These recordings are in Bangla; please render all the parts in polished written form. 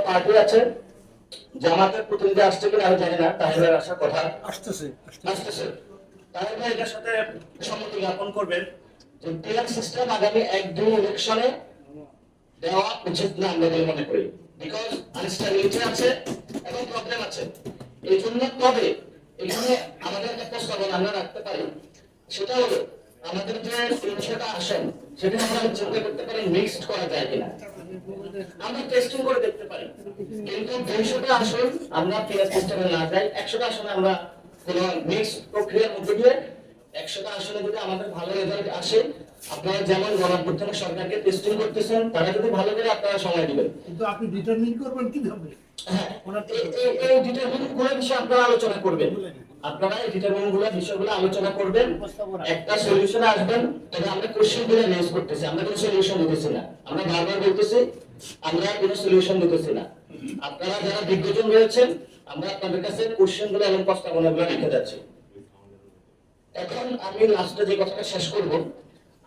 পার্টি আছে, জামাতের প্রতিনিধি আসছে কিনা আমি জানি না, তাহলে আসার কথা আসতেছে আসতেছে। তাহলে এটার সাথে সম্মতি জ্ঞাপন করবেন যে টিয়ার সিস্টেম আগামী 1-2 ইলেকশনে দেওয়া উচিত না আমরা বলে মনে করি, বিকজ আনস্টেবিলিটি আছে এবং প্রবলেম আছে। এই জন্য তবে এখানে আমাদের একটা প্রস্তাবনা আমরা রাখতে পারি, সেটা হলো আমাদের যে 300টা আসন সেটা আমরা চিন্তা করতে পারি মিক্সড করা যায় কিনা, আমরা টেস্টিং করে দেখতে পারি। কিন্তু 200টা আসন আমরা পিয়ার সিস্টেমে না যাই, 100টা আসনে আমরা কোন মিক্সড প্রক্রিয়ার মধ্যে দিয়ে 100টা আসনে যদি আমাদের ভালো রেজাল্ট আসে, আপনারা যেমন গণঅভ্যুত্থান সরকারকে টেস্টিং করতেছেন, তারা যদি ভালো করে আপনারা সময় দিবেন। কিন্তু আপনি ডিটারমিন করবেন কিভাবে? হ্যাঁ, এই ডিটারমিন গুলো বিষয়ে আপনারা আলোচনা করবেন, আপনারা এই ডিটারমিন গুলো বিষয়গুলো আলোচনা করবেন, একটা সলিউশনে আসবেন। তবে আমরা কোশ্চেন গুলো রেজ করতেছি, আমরা কোনো সলিউশন দিতেছি না। আমরা বারবার বলতেছি আমরা কোনো সলিউশন দিতেছি না। আপনারা যারা বিজ্ঞজন রয়েছেন, আমরা আপনাদের কাছে কোশ্চেন গুলো এবং প্রস্তাবনাগুলো রেখে যাচ্ছি। এখন আমি লাস্টে যে কথাটা শেষ করব,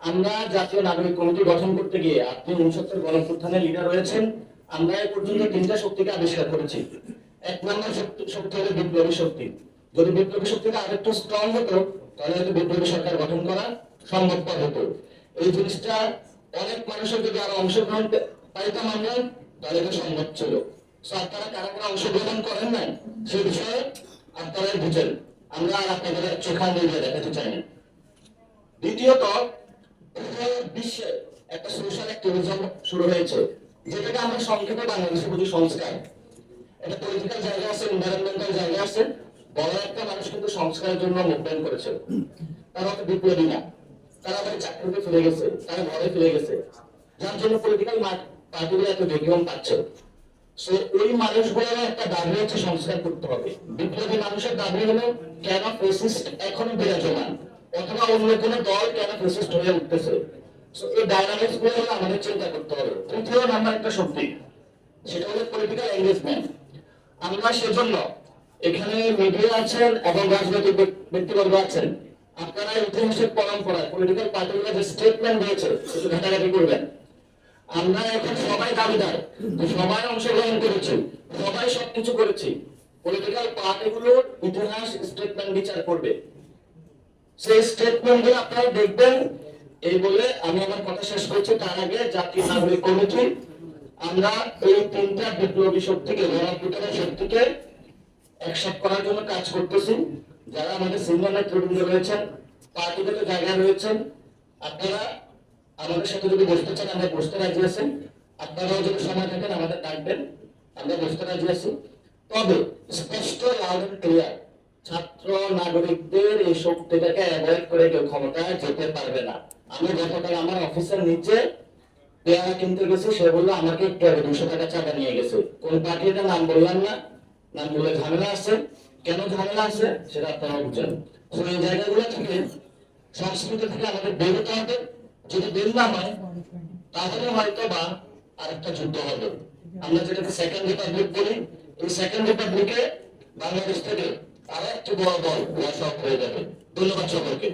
আমরা জাতীয় নাগরিক কমিটি গঠন করতে গিয়ে আপনি 69 গণঅভ্যুত্থানের লিডার রয়েছেন, আমরা এই পর্যন্ত 3টা শক্তিকে আবিষ্কার করেছি। 1 নম্বর শক্তি হলো বিপ্লবী শক্তি। যদি বিপ্লবী শক্তিটা আরেকটু স্ট্রং হতো, তাহলে হয়তো বিপ্লবী সরকার গঠন করা সম্ভবপর হতো। এই জিনিসটা অনেক মানুষের যদি আরো অংশগ্রহণ পাইতাম আমরা, তাহলে এটা সম্ভব ছিল। আপনারা কারা কারা অংশগ্রহণ করেন নাই সেই বিষয়ে আপনারাই বুঝেন, আমরা আর আপনাদের চোখা নিয়ে দেখাতে চাই না। দ্বিতীয়ত, বিশ্বে একটা সোশ্যাল অ্যাক্টিভিজম শুরু হয়েছে, যেটাকে আমরা সংক্ষেপে বাংলাদেশে বুঝি সংস্কার। একটা পলিটিক্যাল জায়গা আছে, এনভায়রনমেন্টাল জায়গা আছে, বড় একটা মানুষ কিন্তু সংস্কারের জন্য মুভমেন্ট করেছে। তারা হয়তো বিপ্লবী না, তারা তাদের চাকরিতে ফিরে গেছে, তারা ঘরে ফিরে গেছে, যার জন্য পলিটিক্যাল পার্টিগুলো এত বেগম পাচ্ছে। ওই মানুষগুলোর একটা দাবি হচ্ছে সংস্কার করতে হবে। বিপ্লবী মানুষের দাবি হলো কেন ফেসিস্ট এখনো বিরাজমান, অথবা অন্য কোনো দল কেন ফেসিস্ট হয়ে উঠতেছে। এই ডায়নামিক্স গুলো আমাদের চিন্তা করতে হবে। তৃতীয় নাম্বার একটা শক্তি, সেটা হলো পলিটিক্যাল এঙ্গেজমেন্ট। আমরা সেজন্য এখানে মিডিয়া আছেন এবং রাজনৈতিক ব্যক্তিবর্গ আছেন, আপনারা ইতিহাসের পরম্পরায় পলিটিক্যাল পার্টিগুলো যে স্টেটমেন্ট দিয়েছে সেটা ঘাটাঘাটি করবেন। আমরা এখন সবাই দাবিদার, সবাই অংশগ্রহণ করেছি, সবাই সবকিছু করেছি। পলিটিক্যাল পার্টিগুলোর ইতিহাস স্টেটমেন্ট বিচার করবে, সেই স্টেটমেন্ট গুলো আপনারা দেখবেন। এই বলে আমি আমার কথা শেষ করছি। তার আগে জাতীয় নাগরিক কমিটি আমরা এই 3টা বিপ্লবী শক্তিকে, গণঅভ্যুত্থানের শক্তিকে একসাথে করার জন্য কাজ করতেছি। যারা আমাদের সিনিয়র নেতৃবৃন্দ রয়েছেন, পার্টিগত জায়গায় রয়েছেন, আপনারা আমাদের সাথে যদি বসতে চান আমরা বসতে রাজি আছি। আপনারাও যদি সময় থাকেন আমাদের ডাকবেন, আমরা বসতে রাজি আছি। তবে স্পষ্ট লাউড এন্ড ক্লিয়ার, ছাত্র নাগরিকদের এই শক্তিটাকে অ্যাভয়েড করে কেউ ক্ষমতায় যেতে পারবে না। আমি গতকাল আমার অফিসের নিচে পেয়ারা কিনতে গেছি, সে বললো আমাকে একটু 200 টাকা চাঁদা নিয়ে গেছে। কোন পার্টির নাম বললাম না, নাম বলে ঝামেলা আছে। কেন ঝামেলা আছে সেটা আপনারা বুঝেন। এই জায়গাগুলো থেকে, সংস্কৃতি থেকে আমাদের বেরোতে হবে। যদি বের না হয় তাহলে হয়তো বা আরেকটা যুদ্ধ হবে। আমরা যেটাকে সেকেন্ড রিপাবলিক বলি, এই সেকেন্ড রিপাবলিকে বাংলাদেশ থেকে আরেকটি বড় দল হয়ে যাবে। ধন্যবাদ সকলকে।